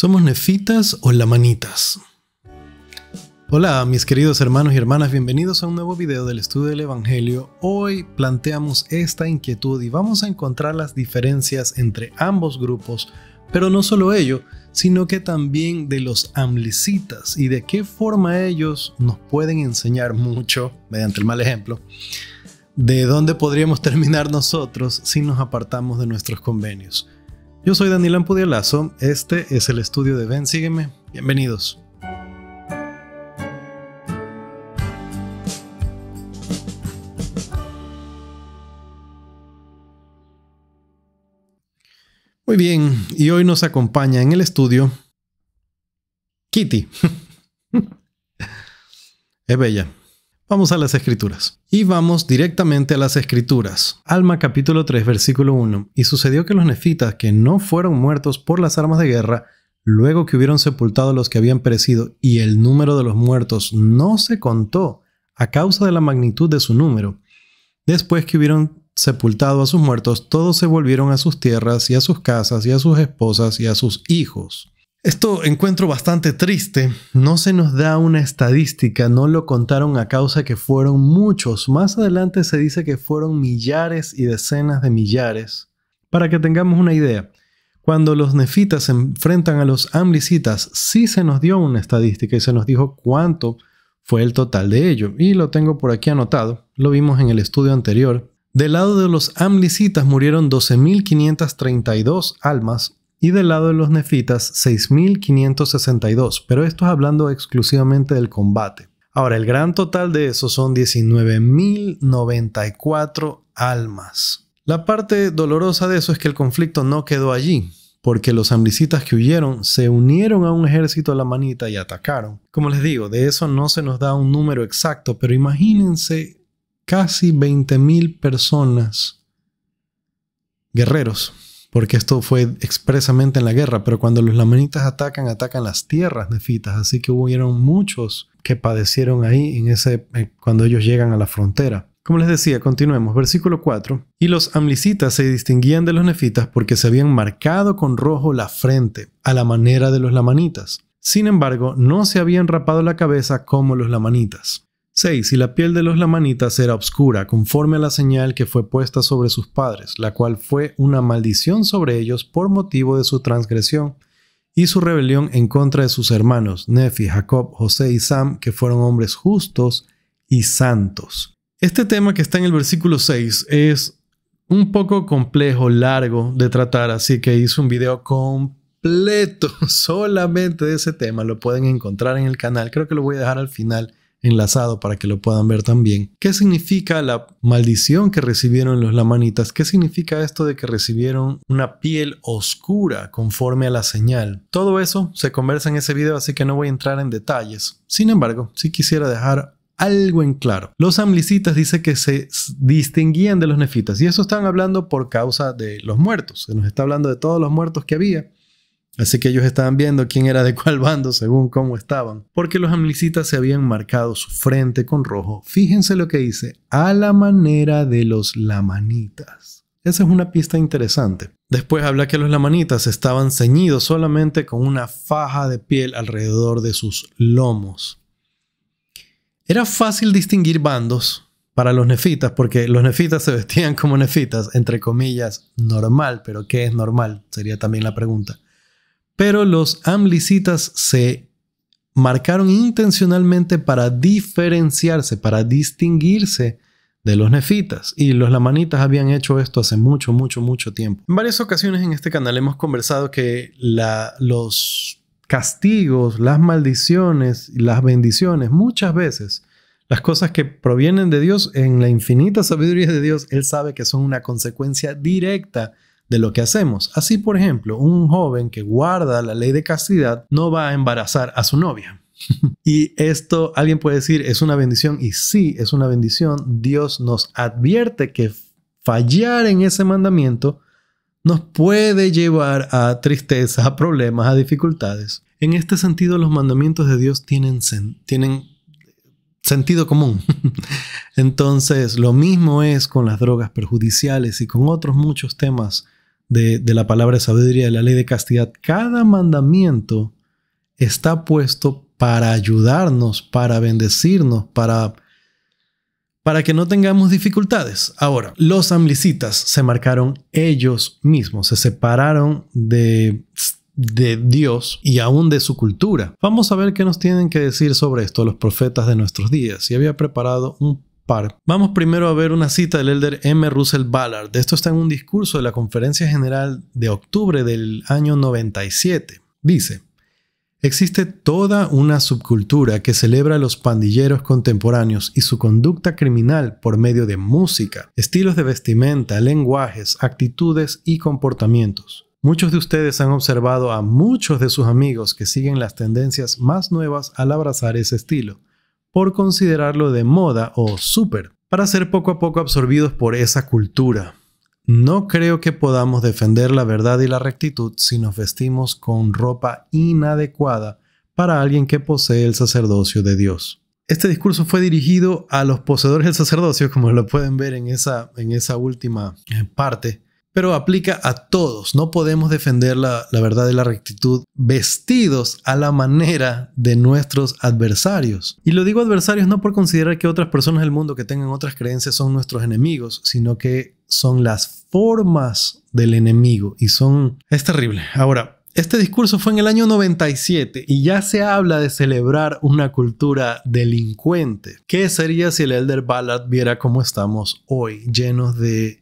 ¿Somos nefitas o lamanitas? Hola mis queridos hermanos y hermanas, bienvenidos a un nuevo video del estudio del Evangelio. Hoy planteamos esta inquietud y vamos a encontrar las diferencias entre ambos grupos, pero no solo ello, sino que también de los amlicitas y de qué forma ellos nos pueden enseñar mucho, mediante el mal ejemplo, de dónde podríamos terminar nosotros si nos apartamos de nuestros convenios. Yo soy Daniel Ampudialazo, este es el estudio de Ven, Sígueme, bienvenidos. Muy bien, y hoy nos acompaña en el estudio Kitty. Es bella. Vamos a las escrituras. Y vamos directamente a las escrituras. Alma capítulo 3 versículo 1. Y sucedió que los nefitas que no fueron muertos por las armas de guerra, luego que hubieron sepultado a los que habían perecido, y el número de los muertos no se contó a causa de la magnitud de su número, después que hubieron sepultado a sus muertos, todos se volvieron a sus tierras y a sus casas y a sus esposas y a sus hijos. Esto encuentro bastante triste. No se nos da una estadística, no lo contaron a causa que fueron muchos. Más adelante se dice que fueron millares y decenas de millares. Para que tengamos una idea, cuando los nefitas se enfrentan a los amlicitas, sí se nos dio una estadística y se nos dijo cuánto fue el total de ello. Y lo tengo por aquí anotado, lo vimos en el estudio anterior. Del lado de los amlicitas murieron 12.532 almas y del lado de los nefitas 6.562, pero esto es hablando exclusivamente del combate. Ahora, el gran total de eso son 19.094 almas. La parte dolorosa de eso es que el conflicto no quedó allí, porque los amlicitas que huyeron se unieron a un ejército lamanita y atacaron. Como les digo, de eso no se nos da un número exacto, pero imagínense casi 20.000 personas, guerreros, porque esto fue expresamente en la guerra, pero cuando los lamanitas atacan las tierras nefitas, así que hubieron muchos que padecieron ahí cuando ellos llegan a la frontera. Como les decía, continuemos, versículo 4. Y los amlicitas se distinguían de los nefitas porque se habían marcado con rojo la frente, a la manera de los lamanitas. Sin embargo, no se habían rapado la cabeza como los lamanitas. 6. Y la piel de los lamanitas era oscura, conforme a la señal que fue puesta sobre sus padres, la cual fue una maldición sobre ellos por motivo de su transgresión y su rebelión en contra de sus hermanos, Nefi, Jacob, José y Sam, que fueron hombres justos y santos. Este tema que está en el versículo 6 es un poco complejo, largo de tratar, así que hice un video completo solamente de ese tema. Lo pueden encontrar en el canal, creo que lo voy a dejar al final enlazado para que lo puedan ver también. ¿Qué significa la maldición que recibieron los lamanitas? ¿Qué significa esto de que recibieron una piel oscura conforme a la señal? Todo eso se conversa en ese video, así que no voy a entrar en detalles. Sin embargo, sí quisiera dejar algo en claro. Los amlicitas dice que se distinguían de los nefitas, y eso están hablando por causa de los muertos. Se nos está hablando de todos los muertos que había. Así que ellos estaban viendo quién era de cuál bando según cómo estaban. Porque los amlicitas se habían marcado su frente con rojo. Fíjense lo que dice, a la manera de los lamanitas. Esa es una pista interesante. Después habla que los lamanitas estaban ceñidos solamente con una faja de piel alrededor de sus lomos. Era fácil distinguir bandos para los nefitas, porque los nefitas se vestían como nefitas, entre comillas, normal. Pero ¿qué es normal? Sería también la pregunta. Pero los amlicitas se marcaron intencionalmente para diferenciarse, para distinguirse de los nefitas. Y los lamanitas habían hecho esto hace mucho tiempo. En varias ocasiones en este canal hemos conversado que los castigos, las maldiciones y las bendiciones, muchas veces las cosas que provienen de Dios, en la infinita sabiduría de Dios, Él sabe que son una consecuencia directa de lo que hacemos. Así, por ejemplo, un joven que guarda la ley de castidad no va a embarazar a su novia. Y esto, alguien puede decir, es una bendición. Y sí, es una bendición. Dios nos advierte que fallar en ese mandamiento nos puede llevar a tristeza, a problemas, a dificultades. En este sentido, los mandamientos de Dios tienen sentido común. Entonces, lo mismo es con las drogas perjudiciales y con otros muchos temas de la palabra de sabiduría, de la ley de castidad, cada mandamiento está puesto para ayudarnos, para bendecirnos, para que no tengamos dificultades. Ahora, los amlicitas se marcaron ellos mismos, se separaron de Dios y aún de su cultura. Vamos a ver qué nos tienen que decir sobre esto los profetas de nuestros días. Y había preparado un par. Vamos primero a ver una cita del elder M. Russell Ballard. Esto está en un discurso de la Conferencia General de octubre del año 97. Dice: existe toda una subcultura que celebra a los pandilleros contemporáneos y su conducta criminal por medio de música, estilos de vestimenta, lenguajes, actitudes y comportamientos. Muchos de ustedes han observado a muchos de sus amigos que siguen las tendencias más nuevas al abrazar ese estilo, por considerarlo de moda o súper, para ser poco a poco absorbidos por esa cultura. No creo que podamos defender la verdad y la rectitud si nos vestimos con ropa inadecuada para alguien que posee el sacerdocio de Dios. Este discurso fue dirigido a los poseedores del sacerdocio, como lo pueden ver en esa última parte, pero aplica a todos. No podemos defender la verdad y la rectitud vestidos a la manera de nuestros adversarios. Y lo digo adversarios no por considerar que otras personas del mundo que tengan otras creencias son nuestros enemigos, sino que son las formas del enemigo y es terrible. Ahora, este discurso fue en el año 97 y ya se habla de celebrar una cultura delincuente. ¿Qué sería si el elder Ballard viera cómo estamos hoy, llenos de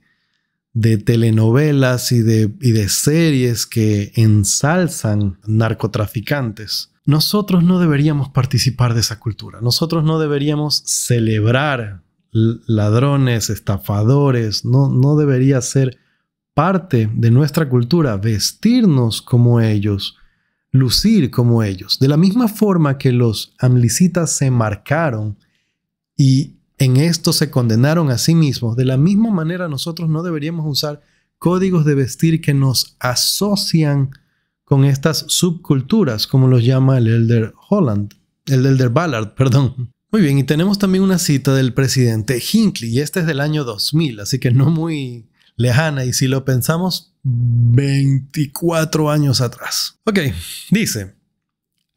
telenovelas y de series que ensalzan narcotraficantes? Nosotros no deberíamos participar de esa cultura. Nosotros no deberíamos celebrar ladrones, estafadores. No debería ser parte de nuestra cultura vestirnos como ellos, lucir como ellos. De la misma forma que los amlicitas se marcaron y en esto se condenaron a sí mismos, de la misma manera nosotros no deberíamos usar códigos de vestir que nos asocian con estas subculturas, como los llama el elder Ballard, perdón. Muy bien, y tenemos también una cita del presidente Hinckley, y esta es del año 2000, así que no muy lejana, y si lo pensamos, 24 años atrás. Ok, dice: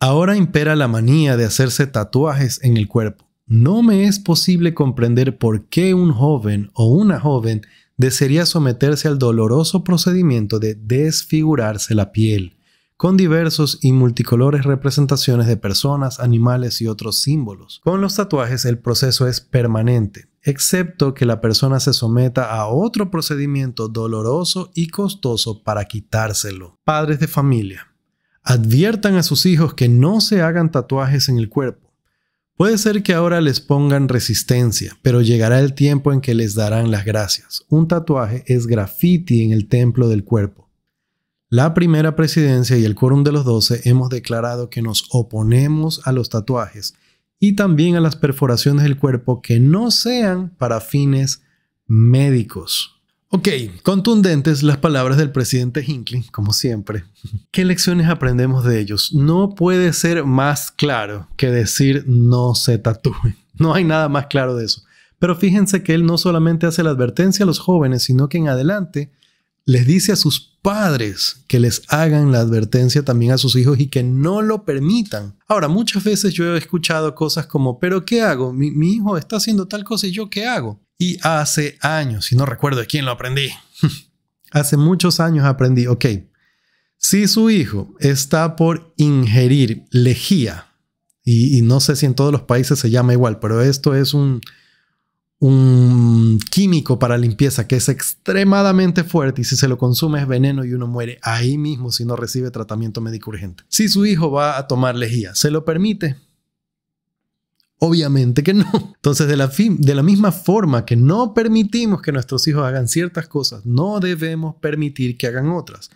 ahora impera la manía de hacerse tatuajes en el cuerpo. No me es posible comprender por qué un joven o una joven desearía someterse al doloroso procedimiento de desfigurarse la piel, con diversos y multicolores representaciones de personas, animales y otros símbolos. Con los tatuajes el proceso es permanente, excepto que la persona se someta a otro procedimiento doloroso y costoso para quitárselo. Padres de familia, adviertan a sus hijos que no se hagan tatuajes en el cuerpo. Puede ser que ahora les pongan resistencia, pero llegará el tiempo en que les darán las gracias. Un tatuaje es graffiti en el templo del cuerpo. La primera presidencia y el quórum de los 12 hemos declarado que nos oponemos a los tatuajes y también a las perforaciones del cuerpo que no sean para fines médicos. Ok, contundentes las palabras del presidente Hinckley, como siempre. ¿Qué lecciones aprendemos de ellos? No puede ser más claro que decir no se tatúen. No hay nada más claro de eso. Pero fíjense que él no solamente hace la advertencia a los jóvenes, sino que en adelante les dice a sus padres que les hagan la advertencia también a sus hijos y que no lo permitan. Ahora, muchas veces yo he escuchado cosas como, ¿pero qué hago? Mi hijo está haciendo tal cosa y ¿yo qué hago? Y hace años, y no recuerdo de quién lo aprendí, hace muchos años aprendí, ok, si su hijo está por ingerir lejía, y no sé si en todos los países se llama igual, pero esto es un químico para limpieza que es extremadamente fuerte y si se lo consume es veneno y uno muere ahí mismo si no recibe tratamiento médico urgente. Si su hijo va a tomar lejía, ¿se lo permite? Obviamente que no. Entonces, de la misma forma que no permitimos que nuestros hijos hagan ciertas cosas, no debemos permitir que hagan otras.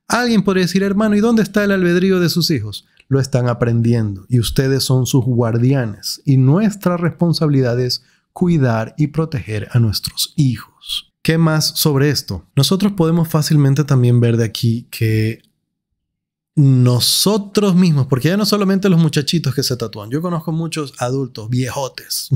Alguien podría decir, hermano, ¿y dónde está el albedrío de sus hijos? Lo están aprendiendo y ustedes son sus guardianes y nuestra responsabilidad es cuidar y proteger a nuestros hijos. ¿Qué más sobre esto? Nosotros podemos fácilmente también ver de aquí que nosotros mismos, porque ya no solamente los muchachitos que se tatúan, yo conozco muchos adultos viejotes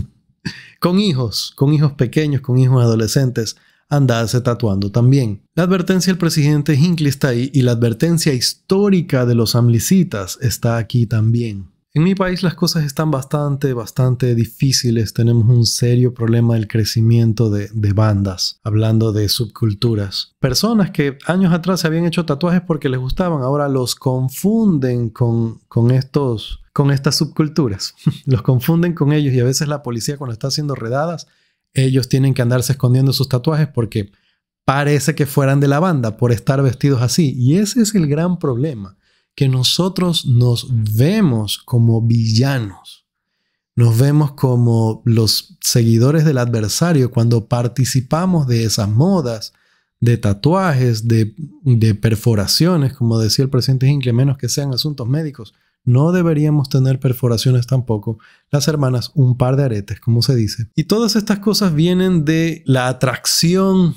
con hijos pequeños, con hijos adolescentes, andarse tatuando también. La advertencia del presidente Hinckley está ahí y la advertencia histórica de los amlicitas está aquí también. En mi país las cosas están bastante difíciles. Tenemos un serio problema del crecimiento de bandas, hablando de subculturas. Personas que años atrás se habían hecho tatuajes porque les gustaban, ahora los confunden con estas subculturas. Los confunden con ellos y a veces la policía cuando está haciendo redadas, ellos tienen que andarse escondiendo sus tatuajes porque parece que fueran de la banda por estar vestidos así. Y ese es el gran problema. Que nosotros nos vemos como villanos, nos vemos como los seguidores del adversario cuando participamos de esas modas, de tatuajes, de perforaciones, como decía el presidente Hinckley, menos que sean asuntos médicos. No deberíamos tener perforaciones tampoco. Las hermanas, un par de aretes, como se dice. Y todas estas cosas vienen de la atracción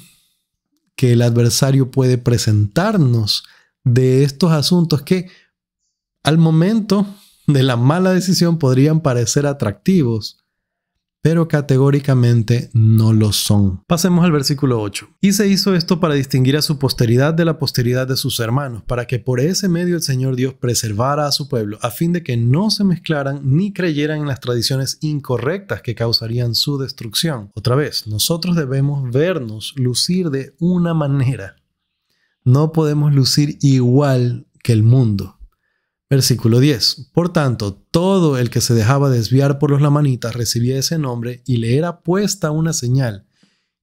que el adversario puede presentarnos de estos asuntos que al momento de la mala decisión podrían parecer atractivos, pero categóricamente no lo son. Pasemos al versículo 8. Y se hizo esto para distinguir a su posteridad de la posteridad de sus hermanos, para que por ese medio el Señor Dios preservara a su pueblo, a fin de que no se mezclaran ni creyeran en las tradiciones incorrectas que causarían su destrucción. Otra vez, nosotros debemos vernos lucir de una manera. No podemos lucir igual que el mundo. Versículo 10. Por tanto, todo el que se dejaba desviar por los lamanitas recibía ese nombre y le era puesta una señal.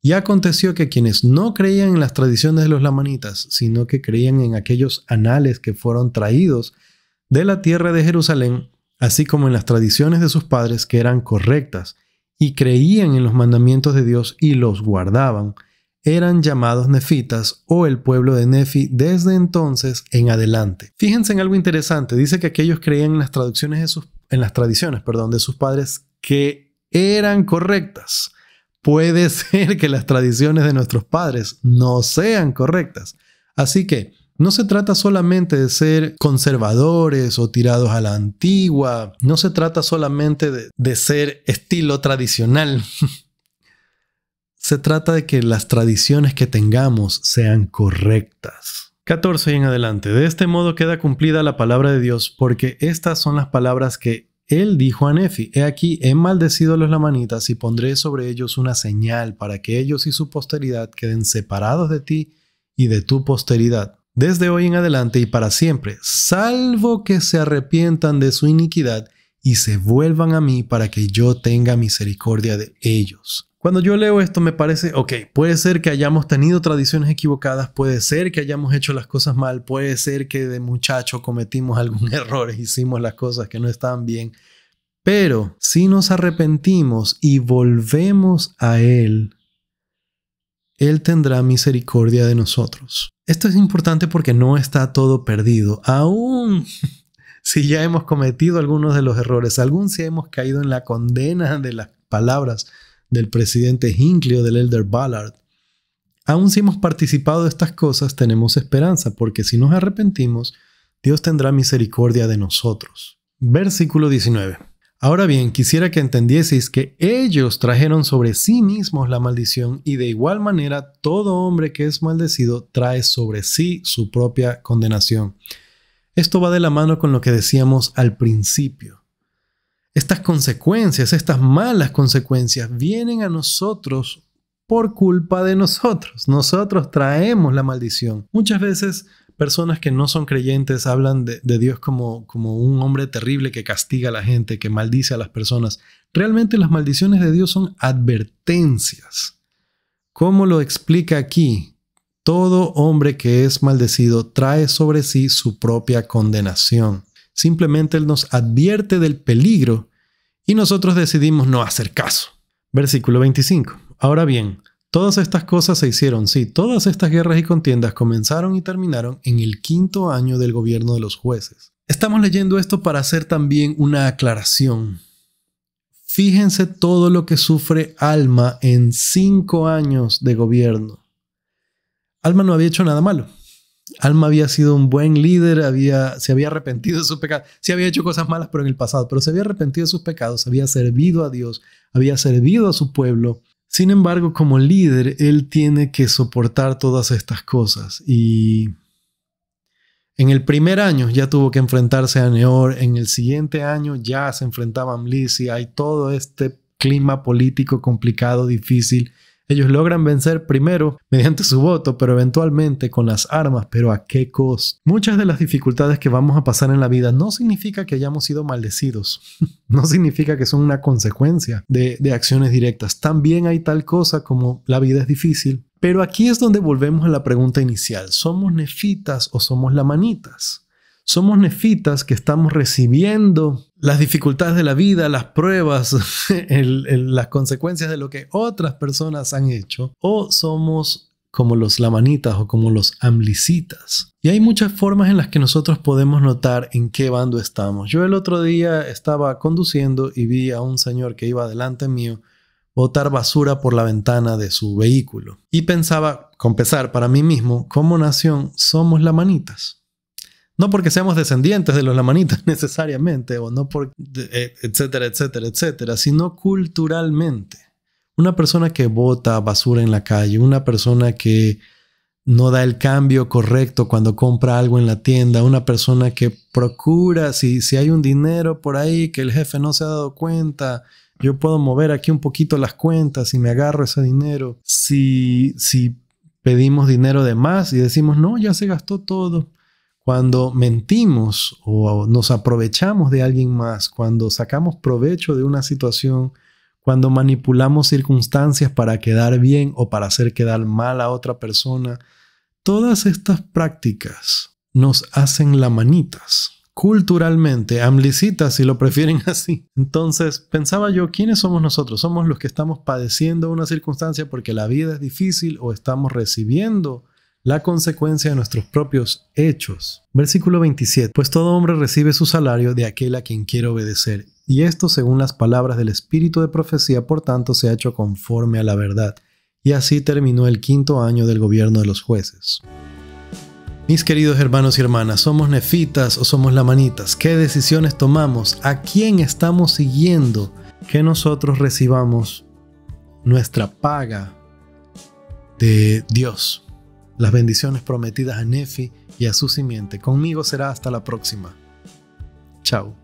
Y aconteció que quienes no creían en las tradiciones de los lamanitas, sino que creían en aquellos anales que fueron traídos de la tierra de Jerusalén, así como en las tradiciones de sus padres que eran correctas, y creían en los mandamientos de Dios y los guardaban, eran llamados nefitas o el pueblo de Nefi desde entonces en adelante. Fíjense en algo interesante. Dice que aquellos creían en las tradiciones de sus padres que eran correctas. Puede ser que las tradiciones de nuestros padres no sean correctas. Así que no se trata solamente de ser conservadores o tirados a la antigua. No se trata solamente de ser estilo tradicional. Se trata de que las tradiciones que tengamos sean correctas. 14 y en adelante. De este modo queda cumplida la palabra de Dios, porque estas son las palabras que él dijo a Nefi. He aquí, he maldecido a los lamanitas y pondré sobre ellos una señal para que ellos y su posteridad queden separados de ti y de tu posteridad, desde hoy en adelante y para siempre, salvo que se arrepientan de su iniquidad y se vuelvan a mí para que yo tenga misericordia de ellos. Cuando yo leo esto me parece, puede ser que hayamos tenido tradiciones equivocadas, puede ser que hayamos hecho las cosas mal, puede ser que de muchacho cometimos algún error, hicimos las cosas que no estaban bien, pero si nos arrepentimos y volvemos a Él, Él tendrá misericordia de nosotros. Esto es importante porque no está todo perdido, aún si ya hemos cometido algunos de los errores, aún si hemos caído en la condena de las palabras del presidente Hinckley o del elder Ballard. Aún si hemos participado de estas cosas, tenemos esperanza, porque si nos arrepentimos, Dios tendrá misericordia de nosotros. Versículo 19. Ahora bien, quisiera que entendieseis que ellos trajeron sobre sí mismos la maldición, y de igual manera todo hombre que es maldecido trae sobre sí su propia condenación. Esto va de la mano con lo que decíamos al principio. Estas consecuencias, estas malas consecuencias, vienen a nosotros por culpa de nosotros. Nosotros traemos la maldición. Muchas veces personas que no son creyentes hablan de Dios como un hombre terrible que castiga a la gente, que maldice a las personas. Realmente las maldiciones de Dios son advertencias. ¿Cómo lo explica aquí? Todo hombre que es maldecido trae sobre sí su propia condenación. Simplemente Él nos advierte del peligro y nosotros decidimos no hacer caso. Versículo 25. Ahora bien, todas estas cosas se hicieron, sí, todas estas guerras y contiendas comenzaron y terminaron en el 5º año del gobierno de los jueces. Estamos leyendo esto para hacer también una aclaración. Fíjense todo lo que sufre Alma en 5 años de gobierno. Alma no había hecho nada malo. Alma había sido un buen líder, se había arrepentido de sus pecados. Sí había hecho cosas malas, pero en el pasado. Pero se había arrepentido de sus pecados, había servido a Dios, había servido a su pueblo, Sin embargo, como líder, él tiene que soportar todas estas cosas. Y en el primer año ya tuvo que enfrentarse a Neor. En el siguiente año ya se enfrentaba a Amlici. Hay todo este clima político complicado, difícil. Ellos logran vencer primero mediante su voto, pero eventualmente con las armas. ¿Pero a qué costo? Muchas de las dificultades que vamos a pasar en la vida no significa que hayamos sido maldecidos. No significa que son una consecuencia de acciones directas. También hay tal cosa como la vida es difícil. Pero aquí es donde volvemos a la pregunta inicial. ¿Somos nefitas o somos lamanitas? Somos nefitas que estamos recibiendo las dificultades de la vida, las pruebas, las consecuencias de lo que otras personas han hecho. O somos como los lamanitas o como los amlicitas. Y hay muchas formas en las que nosotros podemos notar en qué bando estamos. Yo el otro día estaba conduciendo y vi a un señor que iba delante mío botar basura por la ventana de su vehículo. Y pensaba, confesar para mí mismo, como nación somos lamanitas. No porque seamos descendientes de los lamanitas necesariamente, o no por etcétera, etcétera, etcétera, sino culturalmente. Una persona que bota basura en la calle, una persona que no da el cambio correcto cuando compra algo en la tienda, una persona que procura, si hay un dinero por ahí que el jefe no se ha dado cuenta, yo puedo mover aquí un poquito las cuentas y me agarro ese dinero. Si pedimos dinero de más y decimos, no, ya se gastó todo. Cuando mentimos o nos aprovechamos de alguien más, cuando sacamos provecho de una situación, cuando manipulamos circunstancias para quedar bien o para hacer quedar mal a otra persona, todas estas prácticas nos hacen lamanitas. Culturalmente, amlicitas si lo prefieren así. Entonces pensaba yo, ¿quiénes somos nosotros? ¿Somos los que estamos padeciendo una circunstancia porque la vida es difícil o estamos recibiendo la consecuencia de nuestros propios hechos? Versículo 27. Pues todo hombre recibe su salario de aquel a quien quiere obedecer. Y esto según las palabras del Espíritu de profecía, por tanto se ha hecho conforme a la verdad. Y así terminó el 5º año del gobierno de los jueces. Mis queridos hermanos y hermanas, ¿somos nefitas o somos lamanitas? ¿Qué decisiones tomamos? ¿A quién estamos siguiendo? Que nosotros recibamos nuestra paga de Dios. Las bendiciones prometidas a Nefi y a su simiente. Conmigo será hasta la próxima. Chao.